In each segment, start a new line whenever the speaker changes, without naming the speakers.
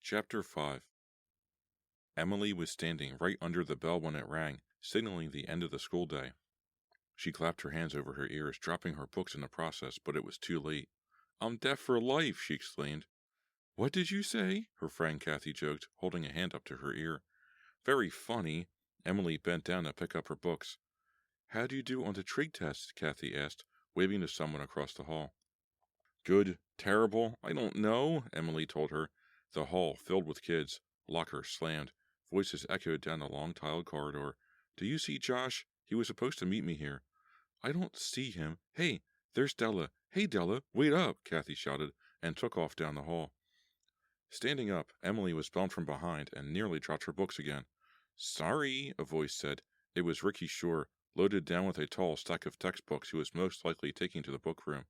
Chapter 5. Emily was standing right under the bell when it rang, signaling the end of the school day. She clapped her hands over her ears, dropping her books in the process, but it was too late. "I'm deaf for life," she exclaimed. "What did you say?" her friend Kathy joked, holding a hand up to her ear. "Very funny." Emily bent down to pick up her books. "How do you do on the trig test?" Kathy asked, waving to someone across the hall. "Good, terrible, I don't know," Emily told her. The hall filled with kids. Lockers slammed. Voices echoed down the long tiled corridor. "Do you see Josh? He was supposed to meet me here." "I don't see him. Hey, there's Della. Hey, Della, wait up," Kathy shouted, and took off down the hall. Standing up, Emily was bumped from behind and nearly dropped her books again. "Sorry," a voice said. It was Ricky Shore, loaded down with a tall stack of textbooks he was most likely taking to the book room.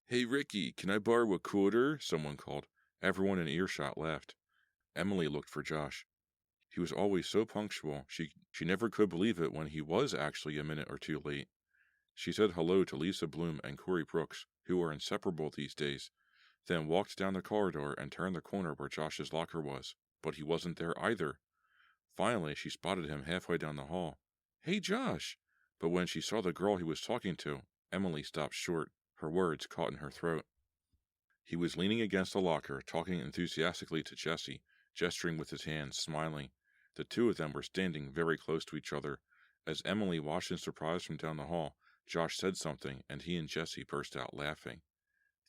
"Hey, Ricky, can I borrow a quarter?" someone called. Everyone in earshot laughed. Emily looked for Josh. He was always so punctual, she never could believe it when he was actually a minute or two late. She said hello to Lisa Bloom and Corey Brooks, who were inseparable these days, then walked down the corridor and turned the corner where Josh's locker was, but he wasn't there either. Finally, she spotted him halfway down the hall. "Hey, Josh!" But when she saw the girl he was talking to, Emily stopped short, her words caught in her throat. He was leaning against a locker, talking enthusiastically to Jessie, gesturing with his hands, smiling. The two of them were standing very close to each other. As Emily watched in surprise from down the hall, Josh said something, and he and Jessie burst out laughing.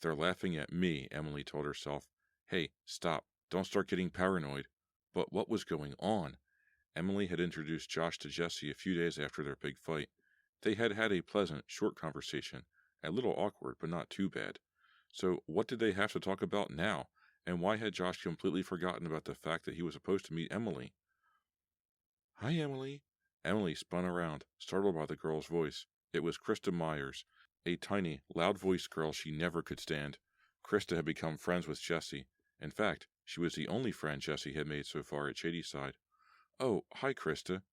"They're laughing at me," Emily told herself. "Hey, stop. Don't start getting paranoid." But what was going on? Emily had introduced Josh to Jessie a few days after their big fight. They had had a pleasant, short conversation, a little awkward, but not too bad. So what did they have to talk about now, and why had Josh completely forgotten about the fact that he was supposed to meet Emily? "Hi, Emily." Emily spun around, startled by the girl's voice. It was Krista Myers, a tiny, loud-voiced girl she never could stand. Krista had become friends with Jessie. In fact, she was the only friend Jessie had made so far at Shadyside. "Oh, hi, Krista."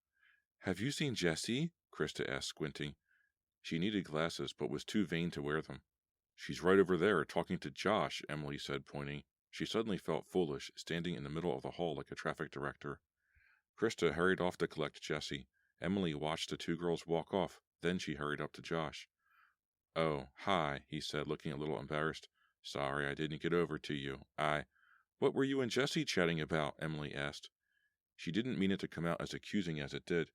"Have you seen Jessie?" Krista asked, squinting. She needed glasses, but was too vain to wear them. "She's right over there, talking to Josh," Emily said, pointing. She suddenly felt foolish, standing in the middle of the hall like a traffic director. Krista hurried off to collect Jessie. Emily watched the two girls walk off, then she hurried up to Josh. "Oh, hi," he said, looking a little embarrassed. "Sorry I didn't get over to you. What were you and Jessie chatting about?" Emily asked. She didn't mean it to come out as accusing as it did.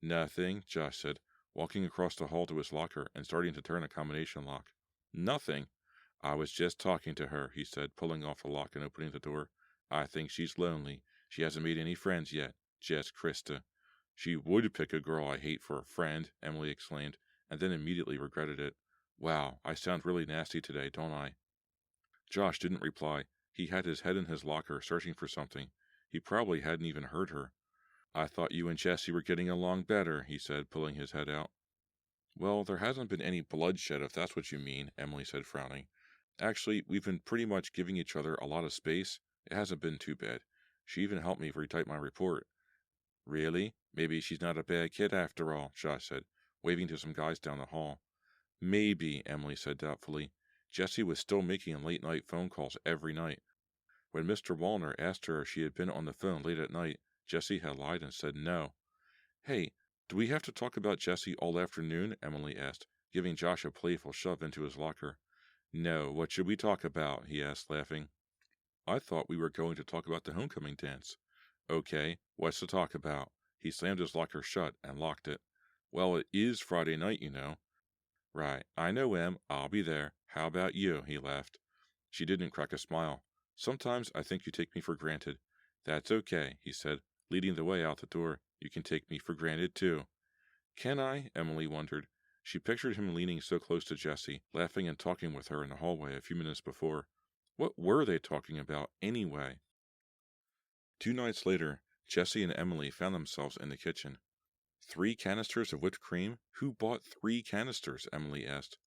"Nothing," Josh said, walking across the hall to his locker and starting to turn a combination lock. "Nothing. I was just talking to her," he said, pulling off the lock and opening the door. "I think she's lonely. She hasn't made any friends yet. Just Krista." "She would pick a girl I hate for a friend," Emily exclaimed, and then immediately regretted it. "Wow, I sound really nasty today, don't I?" Josh didn't reply. He had his head in his locker, searching for something. He probably hadn't even heard her. "I thought you and Jessie were getting along better," he said, pulling his head out. "Well, there hasn't been any bloodshed, if that's what you mean," Emily said, frowning. "Actually, we've been pretty much giving each other a lot of space. It hasn't been too bad. She even helped me retype my report." "Really? Maybe she's not a bad kid after all," Josh said, waving to some guys down the hall. "Maybe," Emily said doubtfully. Jessie was still making late-night phone calls every night. When Mr. Wallner asked her if she had been on the phone late at night, Jessie had lied and said no. "Hey, do we have to talk about Jessie all afternoon?" Emily asked, giving Josh a playful shove into his locker. "No, what should we talk about?" he asked, laughing. "I thought we were going to talk about the homecoming dance." "Okay, what's to talk about?" He slammed his locker shut and locked it. "Well, it is Friday night, you know." "Right, I know, Em. I'll be there. How about you?" he laughed. She didn't crack a smile. "Sometimes I think you take me for granted." "That's okay," he said, leading the way out the door. "You can take me for granted, too." "Can I?" Emily wondered. She pictured him leaning so close to Jessie, laughing and talking with her in the hallway a few minutes before. What were they talking about, anyway? 2 nights later, Jessie and Emily found themselves in the kitchen. 3 canisters of whipped cream? Who bought 3 canisters? Emily asked.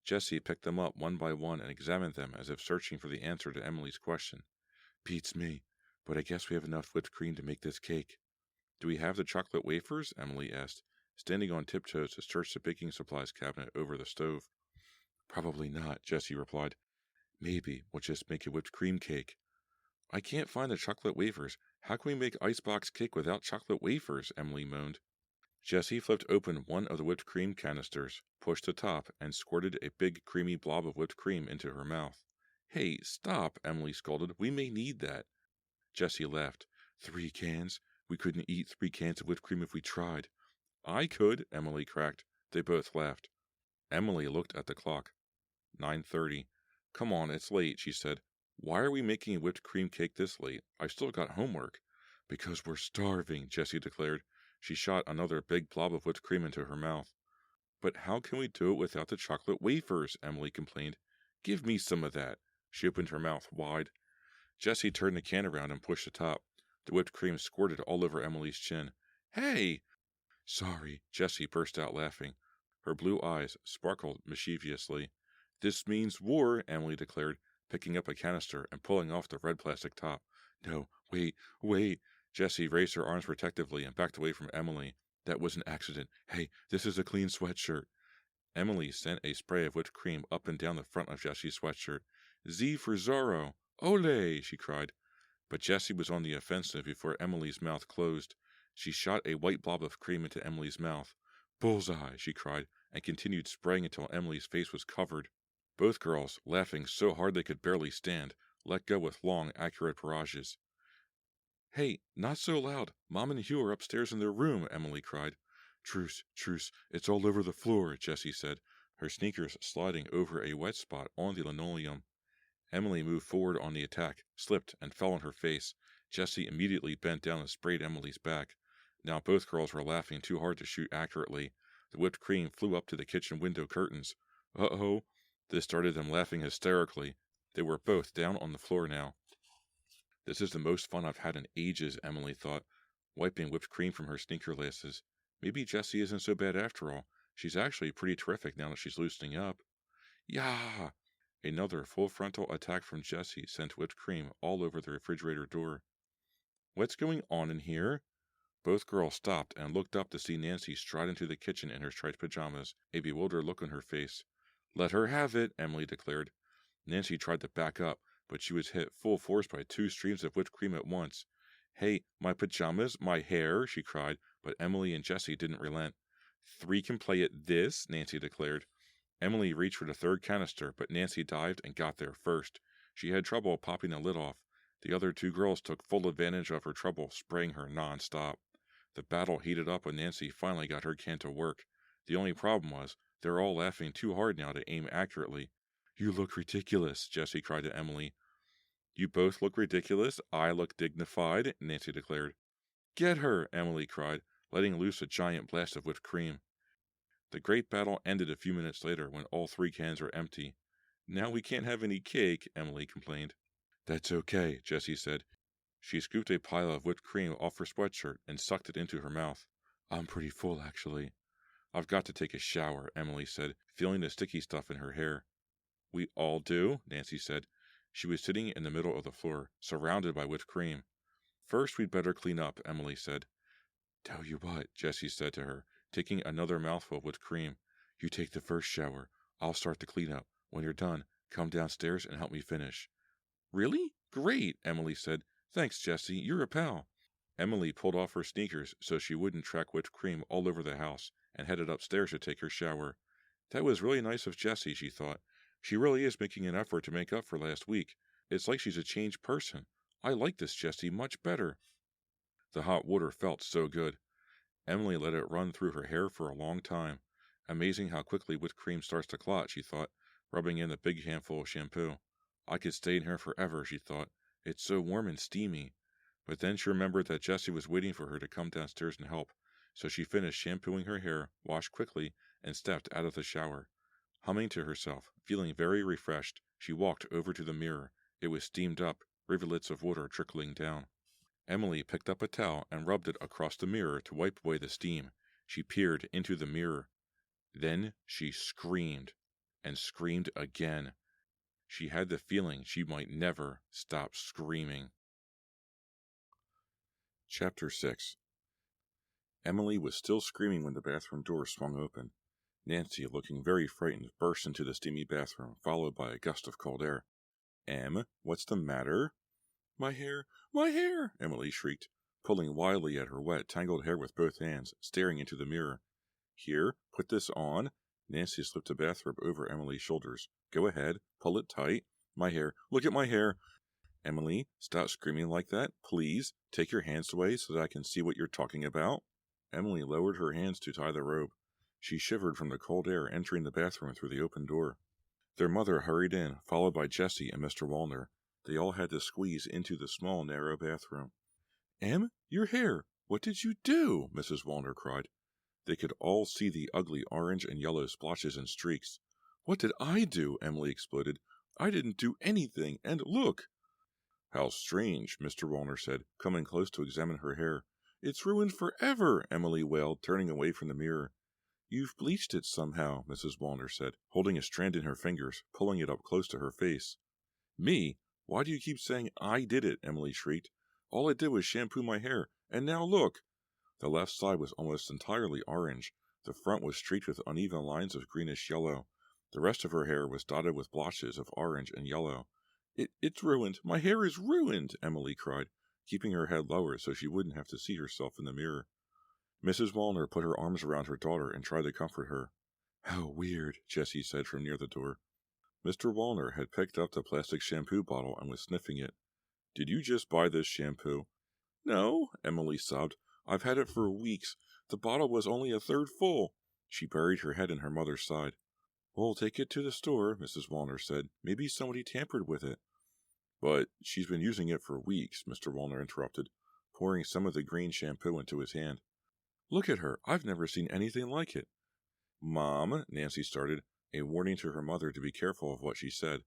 Jessie picked them up one by one and examined them as if searching for the answer to Emily's question. "Beats me, but I guess we have enough whipped cream to make this cake." "Do we have the chocolate wafers?" Emily asked. standing on tiptoes to search the baking supplies cabinet over the stove. "Probably not," Jessie replied. "Maybe we'll just make a whipped cream cake." "I can't find the chocolate wafers. How can we make icebox cake without chocolate wafers?" Emily moaned. Jessie flipped open one of the whipped cream canisters, pushed the top, and squirted a big creamy blob of whipped cream into her mouth. "Hey, stop," Emily scolded. "We may need that." Jessie laughed. 3 cans? We couldn't eat 3 cans of whipped cream if we tried." "I could," Emily cracked. They both laughed. Emily looked at the clock. 9:30. "Come on, it's late," she said. "Why are we making a whipped cream cake this late? I've still got homework." "Because we're starving," Jessie declared. She shot another big blob of whipped cream into her mouth. "But how can we do it without the chocolate wafers?" Emily complained. "Give me some of that." She opened her mouth wide. Jessie turned the can around and pushed the top. The whipped cream squirted all over Emily's chin. "Hey!" "Sorry," Jessie burst out laughing. Her blue eyes sparkled mischievously. "This means war," Emily declared, picking up a canister and pulling off the red plastic top. "No, wait. Jessie raised her arms protectively and backed away from Emily. "That was an accident. Hey, this is a clean sweatshirt." Emily sent a spray of whipped cream up and down the front of Jessie's sweatshirt. "Z for Zorro! Ole!" she cried. But Jessie was on the offensive before Emily's mouth closed. She shot a white blob of cream into Emily's mouth. "Bullseye!" she cried, and continued spraying until Emily's face was covered. Both girls, laughing so hard they could barely stand, let go with long, accurate barrages. "Hey, not so loud. Mom and Hugh are upstairs in their room," Emily cried. Truce. It's all over the floor," Jessie said, her sneakers sliding over a wet spot on the linoleum. Emily moved forward on the attack, slipped, and fell on her face. Jessie immediately bent down and sprayed Emily's back. Now both girls were laughing too hard to shoot accurately. The whipped cream flew up to the kitchen window curtains. Uh-oh. This started them laughing hysterically. They were both down on the floor now. "This is the most fun I've had in ages," Emily thought, wiping whipped cream from her sneaker laces. Maybe Jessie isn't so bad after all. She's actually pretty terrific now that she's loosening up. Yah! Another full frontal attack from Jessie sent whipped cream all over the refrigerator door. "What's going on in here?" Both girls stopped and looked up to see Nancy stride into the kitchen in her striped pajamas, a bewildered look on her face. "Let her have it," Emily declared. Nancy tried to back up, but she was hit full force by 2 streams of whipped cream at once. "Hey, my pajamas, my hair," she cried, but Emily and Jessie didn't relent. "3 can play at this," Nancy declared. Emily reached for the 3rd canister, but Nancy dived and got there first. She had trouble popping the lid off. The other 2 girls took full advantage of her trouble, spraying her non-stop. The battle heated up when Nancy finally got her can to work. The only problem was, they were all laughing too hard now to aim accurately. "You look ridiculous," Jessie cried to Emily. "You both look ridiculous. I look dignified," Nancy declared. "Get her!" Emily cried, letting loose a giant blast of whipped cream. The great battle ended a few minutes later when all 3 cans were empty. "Now we can't have any cake," Emily complained. "That's okay," Jessie said. She scooped a pile of whipped cream off her sweatshirt and sucked it into her mouth. "I'm pretty full, actually." "I've got to take a shower," Emily said, feeling the sticky stuff in her hair. "We all do," Nancy said. She was sitting in the middle of the floor, surrounded by whipped cream. "First, we'd better clean up," Emily said. "Tell you what," Jessie said to her, taking another mouthful of whipped cream. "You take the first shower. I'll start the cleanup. When you're done, come downstairs and help me finish." "Really? Great," Emily said. "Thanks, Jessie. You're a pal." Emily pulled off her sneakers so she wouldn't track whipped cream all over the house and headed upstairs to take her shower. That was really nice of Jessie, she thought. She really is making an effort to make up for last week. It's like she's a changed person. I like this Jessie much better. The hot water felt so good. Emily let it run through her hair for a long time. Amazing how quickly whipped cream starts to clot, she thought, rubbing in a big handful of shampoo. I could stay in here forever, she thought. It's so warm and steamy. But then she remembered that Jessie was waiting for her to come downstairs and help, so she finished shampooing her hair, washed quickly, and stepped out of the shower. Humming to herself, feeling very refreshed, she walked over to the mirror. It was steamed up, rivulets of water trickling down. Emily picked up a towel and rubbed it across the mirror to wipe away the steam. She peered into the mirror. Then she screamed, and screamed again. She had the feeling she might never stop screaming. Chapter 6. Emily was still screaming when the bathroom door swung open. Nancy, looking very frightened, burst into the steamy bathroom, followed by a gust of cold air. Em, what's the matter? My hair, Emily shrieked, pulling wildly at her wet, tangled hair with both hands, staring into the mirror. Here, put this on. Nancy slipped a bathrobe over Emily's shoulders. Go ahead, pull it tight. My hair, look at my hair. Emily, stop screaming like that, please. Take your hands away so that I can see what you're talking about. Emily lowered her hands to tie the robe. She shivered from the cold air entering the bathroom through the open door. Their mother hurried in, followed by Jessie and Mr. Wallner. They all had to squeeze into the small, narrow bathroom. Em, your hair! What did you do? Mrs. Wallner cried. They could all see the ugly orange and yellow splotches and streaks. What did I do? Emily exploded. I didn't do anything, and look! How strange, Mr. Wallner said, coming close to examine her hair. It's ruined forever, Emily wailed, turning away from the mirror. You've bleached it somehow, Mrs. Wallner said, holding a strand in her fingers, pulling it up close to her face. Me? Why do you keep saying I did it? Emily shrieked. All I did was shampoo my hair, and now look! The left side was almost entirely orange. The front was streaked with uneven lines of greenish yellow. The rest of her hair was dotted with blotches of orange and yellow. It's ruined. My hair is ruined, Emily cried, keeping her head lower so she wouldn't have to see herself in the mirror. Mrs. Wallner put her arms around her daughter and tried to comfort her. How weird, Jessie said from near the door. Mr. Wallner had picked up the plastic shampoo bottle and was sniffing it. Did you just buy this shampoo? No, Emily sobbed. I've had it for weeks. The bottle was only a third full. She buried her head in her mother's side. We'll take it to the store, Mrs. Wallner said. Maybe somebody tampered with it. But she's been using it for weeks, Mr. Wallner interrupted, pouring some of the green shampoo into his hand. Look at her. I've never seen anything like it. Mom, Nancy started, a warning to her mother to be careful of what she said.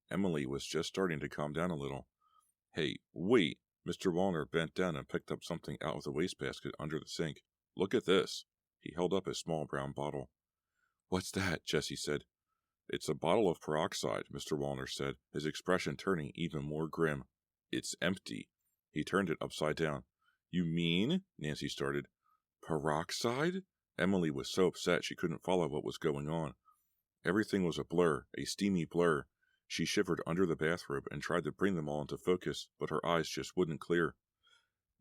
Emily was just starting to calm down a little. Hey, wait! Mr. Wallner bent down and picked up something out of the wastebasket under the sink. Look at this. He held up a small brown bottle. What's that? Jessie said. It's a bottle of peroxide, Mr. Wallner said, his expression turning even more grim. It's empty. He turned it upside down. You mean? Nancy started. Peroxide? Emily was so upset she couldn't follow what was going on. Everything was a blur, a steamy blur. She shivered under the bathrobe and tried to bring them all into focus, but her eyes just wouldn't clear.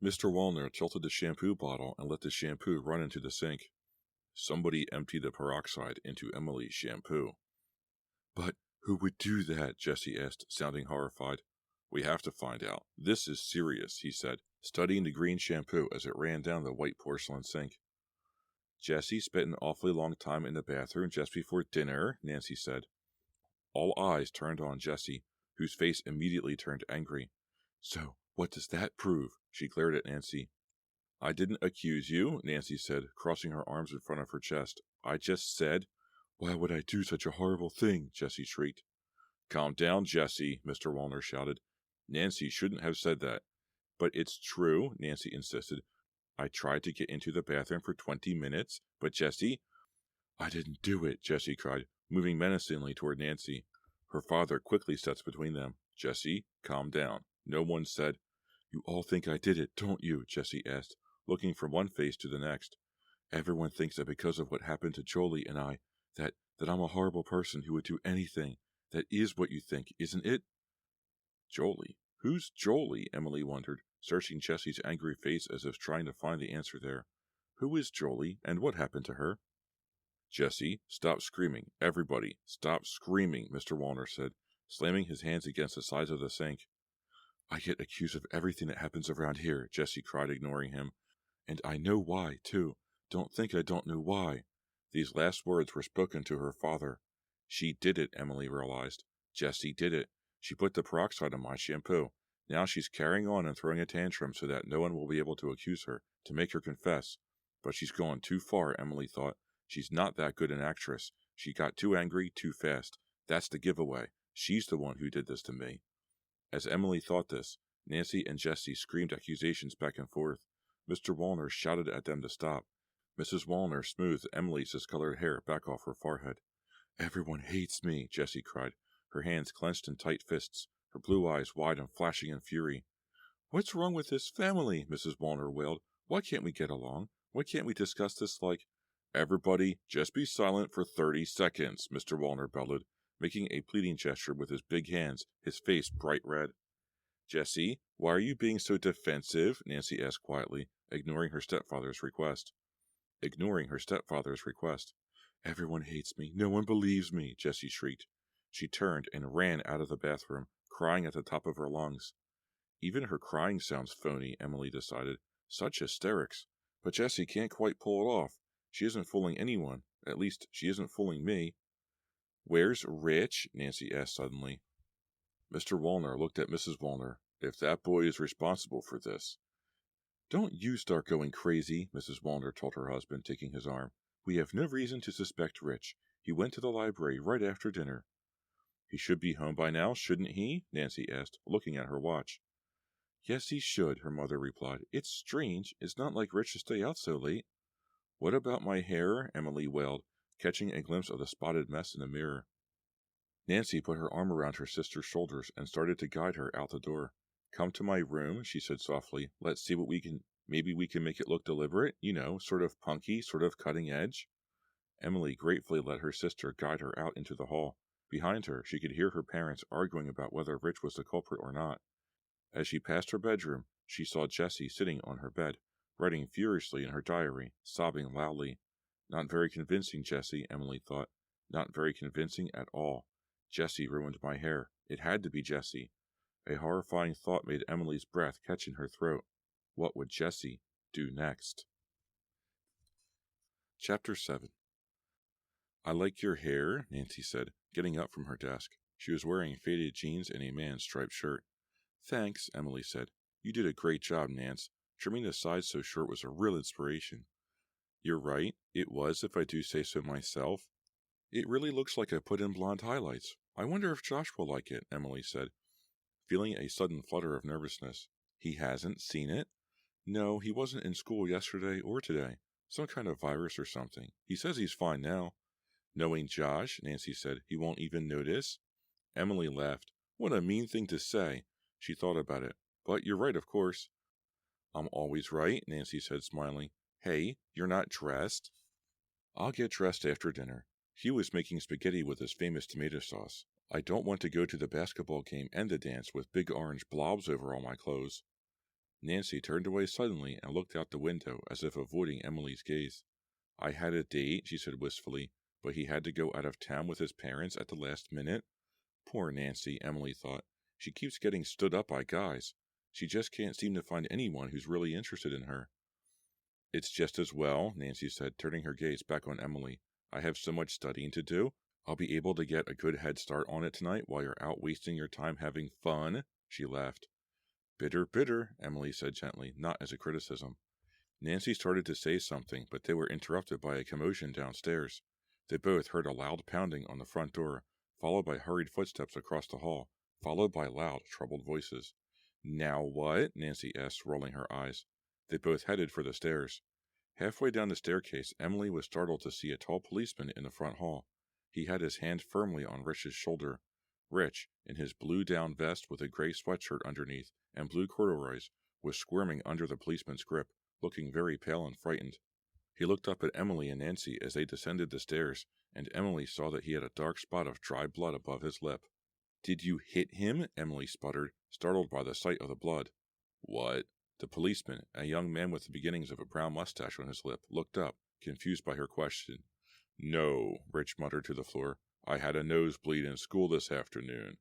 Mr. Wallner tilted the shampoo bottle and let the shampoo run into the sink. Somebody emptied the peroxide into Emily's shampoo. But who would do that? Jessie asked, sounding horrified. We have to find out. This is serious, he said, studying the green shampoo as it ran down the white porcelain sink. Jessie spent an awfully long time in the bathroom just before dinner, Nancy said. All eyes turned on Jessie, whose face immediately turned angry. So, what does that prove? She glared at Nancy. I didn't accuse you, Nancy said, crossing her arms in front of her chest. I just said, why would I do such a horrible thing? Jessie shrieked. Calm down, Jessie, Mr. Wallner shouted. Nancy shouldn't have said that. But it's true, Nancy insisted. I tried to get into the bathroom for 20 minutes, but Jessie... I didn't do it, Jessie cried, moving menacingly toward Nancy. Her father quickly stepped between them. Jessie, calm down. No one said... You all think I did it, don't you? Jessie asked, looking from one face to the next. Everyone thinks that because of what happened to Jolie and I, that I'm a horrible person who would do anything. That is what you think, isn't it? Jolie? Who's Jolie? Emily wondered, searching Jessie's angry face as if trying to find the answer there. Who is Jolie, and what happened to her? Jessie, stop screaming. Everybody, stop screaming, Mr. Wallner said, slamming his hands against the sides of the sink. I get accused of everything that happens around here, Jessie cried, ignoring him. And I know why, too. Don't think I don't know why. These last words were spoken to her father. She did it, Emily realized. Jessie did it. She put the peroxide on my shampoo. Now she's carrying on and throwing a tantrum so that no one will be able to accuse her, to make her confess. But she's gone too far, Emily thought. She's not that good an actress. She got too angry too fast. That's the giveaway. She's the one who did this to me. As Emily thought this, Nancy and Jessie screamed accusations back and forth. Mr. Wallner shouted at them to stop. Mrs. Wallner smoothed Emily's discolored hair back off her forehead. Everyone hates me, Jessie cried, her hands clenched in tight fists, her blue eyes wide and flashing in fury. What's wrong with this family? Mrs. Wallner wailed. Why can't we get along? Why can't we discuss this like... Everybody, just be silent for 30 seconds, Mr. Wallner bellowed, making a pleading gesture with his big hands, his face bright red. Jessie, why are you being so defensive? Nancy asked quietly, ignoring her stepfather's request. Everyone hates me. No one believes me, Jessie shrieked. She turned and ran out of the bathroom, crying at the top of her lungs. Even her crying sounds phony, Emily decided. Such hysterics. But Jessie can't quite pull it off. She isn't fooling anyone. At least, she isn't fooling me. Where's Rich? Nancy asked suddenly. Mr. Wallner looked at Mrs. Wallner. If that boy is responsible for this. Don't you start going crazy, Mrs. Wallner told her husband, taking his arm. We have no reason to suspect Rich. He went to the library right after dinner. He should be home by now, shouldn't he? Nancy asked, looking at her watch. Yes, he should, her mother replied. It's strange. It's not like Rich to stay out so late. What about my hair? Emily wailed, catching a glimpse of the spotted mess in the mirror. Nancy put her arm around her sister's shoulders and started to guide her out the door. Come to my room, she said softly. Let's see what we can... Maybe we can make it look deliberate, sort of punky, sort of cutting edge. Emily gratefully let her sister guide her out into the hall. Behind her, she could hear her parents arguing about whether Rich was the culprit or not. As she passed her bedroom, she saw Jessie sitting on her bed, writing furiously in her diary, sobbing loudly. Not very convincing, Jessie, Emily thought. Not very convincing at all. Jessie ruined my hair. It had to be Jessie. A horrifying thought made Emily's breath catch in her throat. What would Jessie do next? Chapter 7. I like your hair, Nancy said, getting up from her desk. She was wearing faded jeans and a man's striped shirt. Thanks, Emily said. You did a great job, Nance. Trimming the sides so short was a real inspiration. You're right, it was, if I do say so myself. It really looks like I put in blonde highlights. I wonder if Josh will like it, Emily said, feeling a sudden flutter of nervousness. He hasn't seen it? No, he wasn't in school yesterday or today. Some kind of virus or something. He says he's fine now. Knowing Josh, Nancy said, he won't even notice? Emily laughed. What a mean thing to say. She thought about it. But you're right, of course. I'm always right, Nancy said, smiling. Hey, you're not dressed? I'll get dressed after dinner. Hugh is making spaghetti with his famous tomato sauce. I don't want to go to the basketball game and the dance with big orange blobs over all my clothes. Nancy turned away suddenly and looked out the window as if avoiding Emily's gaze. I had a date, she said wistfully, but he had to go out of town with his parents at the last minute. Poor Nancy, Emily thought. She keeps getting stood up by guys. She just can't seem to find anyone who's really interested in her. It's just as well, Nancy said, turning her gaze back on Emily. I have so much studying to do. I'll be able to get a good head start on it tonight while you're out wasting your time having fun. She laughed. Bitter, bitter, Emily said gently, not as a criticism. Nancy started to say something, but they were interrupted by a commotion downstairs. They both heard a loud pounding on the front door, followed by hurried footsteps across the hall, followed by loud, troubled voices. Now what? Nancy asked, rolling her eyes. They both headed for the stairs. Halfway down the staircase, Emily was startled to see a tall policeman in the front hall. He had his hand firmly on Rich's shoulder. Rich, in his blue down vest with a gray sweatshirt underneath and blue corduroys, was squirming under the policeman's grip, looking very pale and frightened. He looked up at Emily and Nancy as they descended the stairs, and Emily saw that he had a dark spot of dry blood above his lip. Did you hit him? Emily sputtered, startled by the sight of the blood. What? The policeman, a young man with the beginnings of a brown mustache on his lip, looked up, confused by her question. No, Rich muttered to the floor. I had a nosebleed in school this afternoon.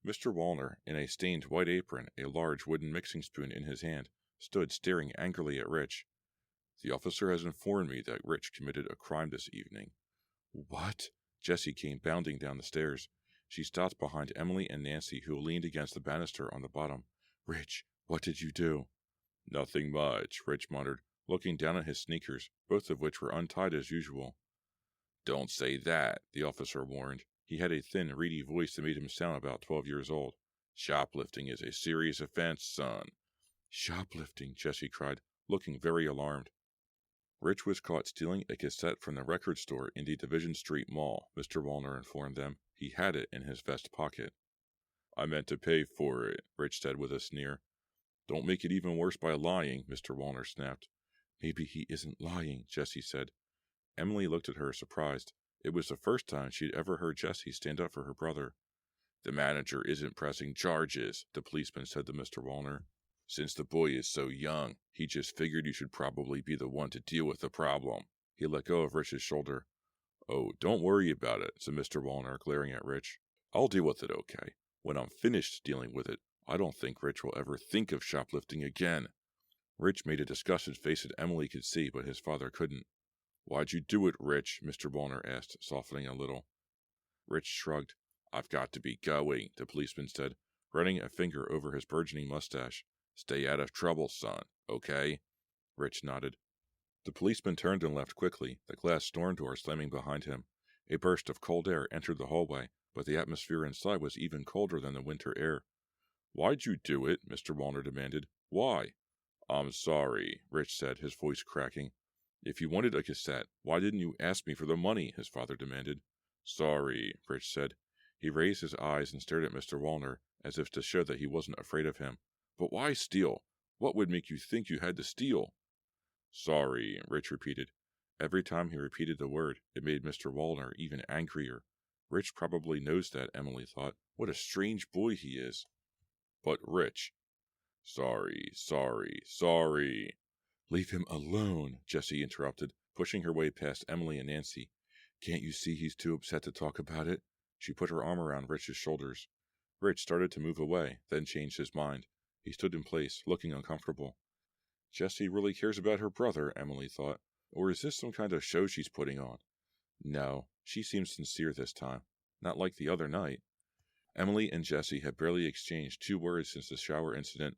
Mr. Wallner, in a stained white apron, a large wooden mixing spoon in his hand, stood staring angrily at Rich. The officer has informed me that Rich committed a crime this evening. What? Jessie came bounding down the stairs. She stopped behind Emily and Nancy, who leaned against the banister on the bottom. Rich, what did you do? Nothing much, Rich muttered, looking down at his sneakers, both of which were untied as usual. Don't say that, the officer warned. He had a thin, reedy voice that made him sound about 12 years old. Shoplifting is a serious offense, son. Shoplifting, Jessie cried, looking very alarmed. Rich was caught stealing a cassette from the record store in the Division Street Mall, Mr. Wallner informed them. He had it in his vest pocket. I meant to pay for it, Rich said with a sneer. Don't make it even worse by lying, Mr. Wallner snapped. Maybe he isn't lying, Jessie said. Emily looked at her, surprised. It was the first time she'd ever heard Jessie stand up for her brother. The manager isn't pressing charges, the policeman said to Mr. Wallner. Since the boy is so young, he just figured you should probably be the one to deal with the problem. He let go of Rich's shoulder. Oh, don't worry about it, said Mr. Wallner, glaring at Rich. I'll deal with it, okay. When I'm finished dealing with it, I don't think Rich will ever think of shoplifting again. Rich made a disgusted face that Emily could see, but his father couldn't. Why'd you do it, Rich? Mr. Wallner asked, softening a little. Rich shrugged. I've got to be going, the policeman said, running a finger over his burgeoning mustache. Stay out of trouble, son, okay? Rich nodded. The policeman turned and left quickly, the glass storm door slamming behind him. A burst of cold air entered the hallway, but the atmosphere inside was even colder than the winter air. Why'd you do it? Mr. Wallner demanded. Why? I'm sorry, Rich said, his voice cracking. If you wanted a cassette, why didn't you ask me for the money? His father demanded. Sorry, Rich said. He raised his eyes and stared at Mr. Wallner, as if to show that he wasn't afraid of him. But why steal? What would make you think you had to steal? Sorry, Rich repeated. Every time he repeated the word, it made Mr. Wallner even angrier. Rich probably knows that, Emily thought. What a strange boy he is. But Rich. Sorry. Leave him alone, Jessie interrupted, pushing her way past Emily and Nancy. Can't you see he's too upset to talk about it? She put her arm around Rich's shoulders. Rich started to move away, then changed his mind. He stood in place, looking uncomfortable. Jessie really cares about her brother, Emily thought. Or is this some kind of show she's putting on? No, she seems sincere this time. Not like the other night. Emily and Jessie had barely exchanged 2 words since the shower incident.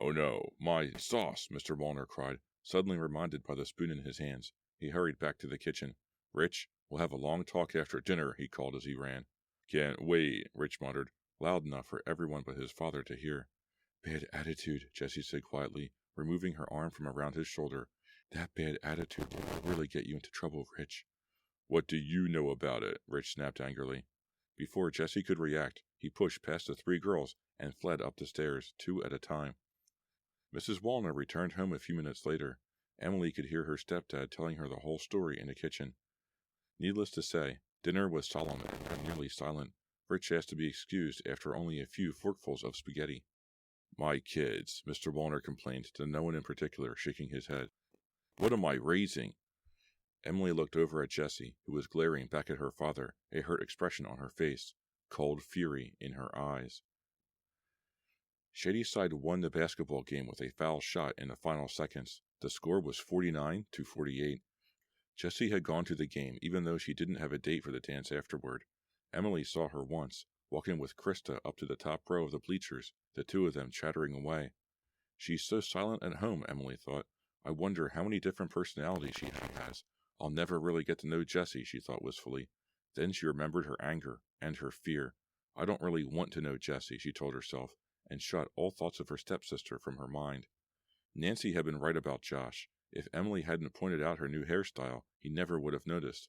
Oh no, my sauce, Mr. Wallner cried, suddenly reminded by the spoon in his hands. He hurried back to the kitchen. Rich, we'll have a long talk after dinner, he called as he ran. Can't wait, Rich muttered, loud enough for everyone but his father to hear. Bad attitude, Jessie said quietly, removing her arm from around his shoulder. That bad attitude will really get you into trouble, Rich. What do you know about it? Rich snapped angrily. Before Jessie could react, he pushed past the 3 girls and fled up the stairs, 2 at a time. Mrs. Wallner returned home a few minutes later. Emily could hear her stepdad telling her the whole story in the kitchen. Needless to say, dinner was solemn and nearly silent. Rich asked to be excused after only a few forkfuls of spaghetti. My kids, Mr. Wallner complained to no one in particular, shaking his head. What am I raising? Emily looked over at Jessie, who was glaring back at her father, a hurt expression on her face, cold fury in her eyes. Shadyside won the basketball game with a foul shot in the final seconds. The score was 49-48. Jessie had gone to the game, even though she didn't have a date for the dance afterward. Emily saw her once, walking with Krista up to the top row of the bleachers, the 2 of them chattering away. She's so silent at home, Emily thought. I wonder how many different personalities she has. I'll never really get to know Jessie, she thought wistfully. Then she remembered her anger and her fear. I don't really want to know Jessie, she told herself, and shut all thoughts of her stepsister from her mind. Nancy had been right about Josh. If Emily hadn't pointed out her new hairstyle, he never would have noticed.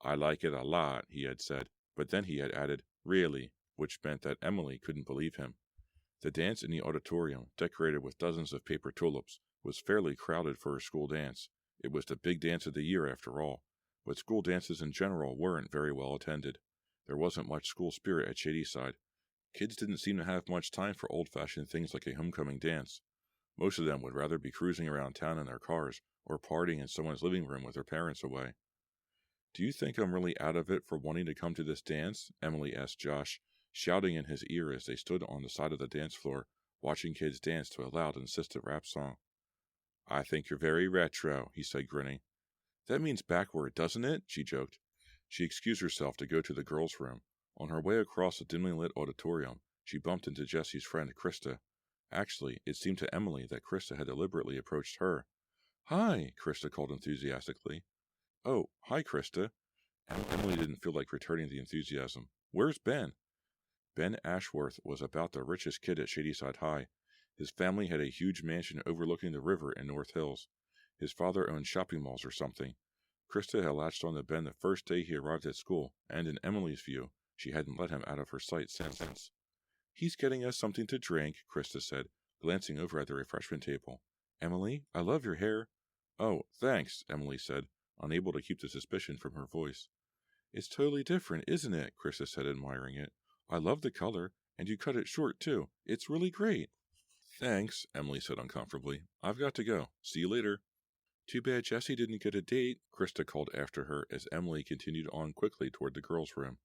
I like it a lot, he had said, but then he had added, really, which meant that Emily couldn't believe him. The dance in the auditorium, decorated with dozens of paper tulips, was fairly crowded for a school dance. It was the big dance of the year, after all, but school dances in general weren't very well attended. There wasn't much school spirit at Shadyside. Kids didn't seem to have much time for old-fashioned things like a homecoming dance. Most of them would rather be cruising around town in their cars or partying in someone's living room with their parents away. Do you think I'm really out of it for wanting to come to this dance? Emily asked Josh, shouting in his ear as they stood on the side of the dance floor, watching kids dance to a loud, insistent rap song. I think you're very retro, he said, grinning. That means backward, doesn't it? She joked. She excused herself to go to the girls' room. On her way across the dimly lit auditorium, she bumped into Jessie's friend, Krista. Actually, it seemed to Emily that Krista had deliberately approached her. Hi, Krista called enthusiastically. Oh, hi, Krista. Emily didn't feel like returning the enthusiasm. Where's Ben? Ben Ashworth was about the richest kid at Shadyside High. His family had a huge mansion overlooking the river in North Hills. His father owned shopping malls or something. Krista had latched on to Ben the first day he arrived at school, and in Emily's view, she hadn't let him out of her sight since. He's getting us something to drink, Krista said, glancing over at the refreshment table. Emily, I love your hair. Oh, thanks, Emily said, unable to keep the suspicion from her voice. It's totally different, isn't it? Krista said, admiring it. I love the color, and you cut it short, too. It's really great. Thanks, Emily said uncomfortably. I've got to go. See you later. Too bad Jessie didn't get a date, Krista called after her as Emily continued on quickly toward the girls' room.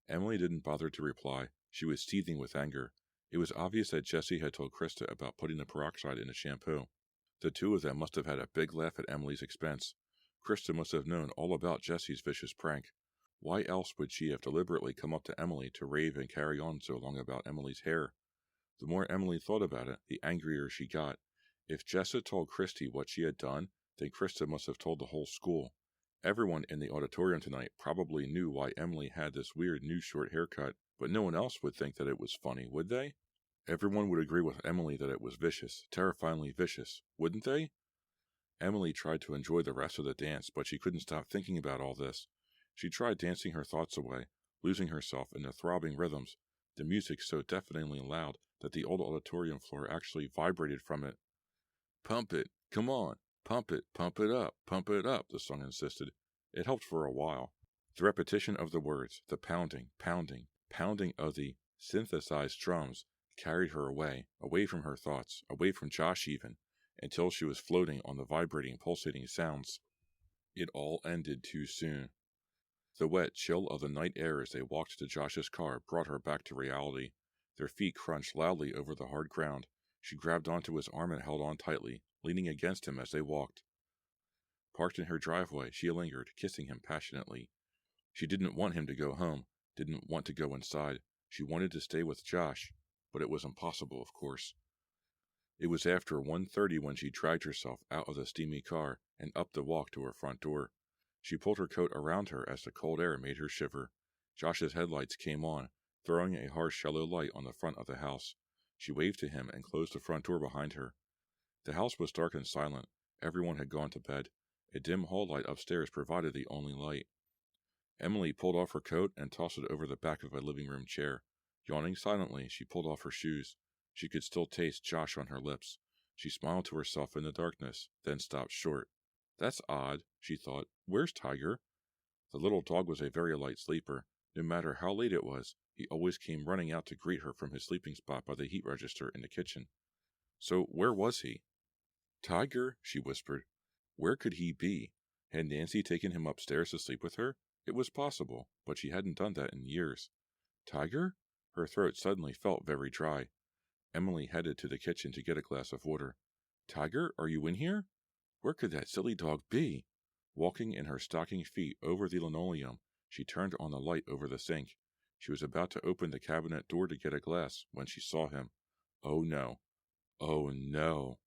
Emily didn't bother to reply. She was seething with anger. It was obvious that Jessie had told Krista about putting the peroxide in the shampoo. The two of them must have had a big laugh at Emily's expense. Krista must have known all about Jessie's vicious prank. Why else would she have deliberately come up to Emily to rave and carry on so long about Emily's hair? The more Emily thought about it, the angrier she got. If Jess had told Christy what she had done, then Krista must have told the whole school. Everyone in the auditorium tonight probably knew why Emily had this weird new short haircut, but no one else would think that it was funny, would they? Everyone would agree with Emily that it was vicious, terrifyingly vicious, wouldn't they? Emily tried to enjoy the rest of the dance, but she couldn't stop thinking about all this. She tried dancing her thoughts away, losing herself in the throbbing rhythms, the music so deafeningly loud that the old auditorium floor actually vibrated from it. Pump it, come on, pump it up, the song insisted. It helped for a while. The repetition of the words, the pounding of the synthesized drums carried her away from her thoughts, away from Josh even, until she was floating on the vibrating, pulsating sounds. It all ended too soon. The wet chill of the night air as they walked to Josh's car brought her back to reality. Their feet crunched loudly over the hard ground. She grabbed onto his arm and held on tightly, leaning against him as they walked. Parked in her driveway, she lingered, kissing him passionately. She didn't want him to go home, didn't want to go inside. She wanted to stay with Josh, but it was impossible, of course. It was after 1:30 when she dragged herself out of the steamy car and up the walk to her front door. She pulled her coat around her as the cold air made her shiver. Josh's headlights came on, throwing a harsh yellow light on the front of the house. She waved to him and closed the front door behind her. The house was dark and silent. Everyone had gone to bed. A dim hall light upstairs provided the only light. Emily pulled off her coat and tossed it over the back of a living room chair. Yawning silently, she pulled off her shoes. She could still taste Josh on her lips. She smiled to herself in the darkness, then stopped short. That's odd, she thought. Where's Tiger? The little dog was a very light sleeper. No matter how late it was, he always came running out to greet her from his sleeping spot by the heat register in the kitchen. So where was he? Tiger, she whispered. Where could he be? Had Nancy taken him upstairs to sleep with her? It was possible, but she hadn't done that in years. Tiger? Her throat suddenly felt very dry. Emily headed to the kitchen to get a glass of water. Tiger, are you in here? Where could that silly dog be? Walking in her stocking feet over the linoleum, she turned on the light over the sink. She was about to open the cabinet door to get a glass when she saw him. Oh no. Oh no.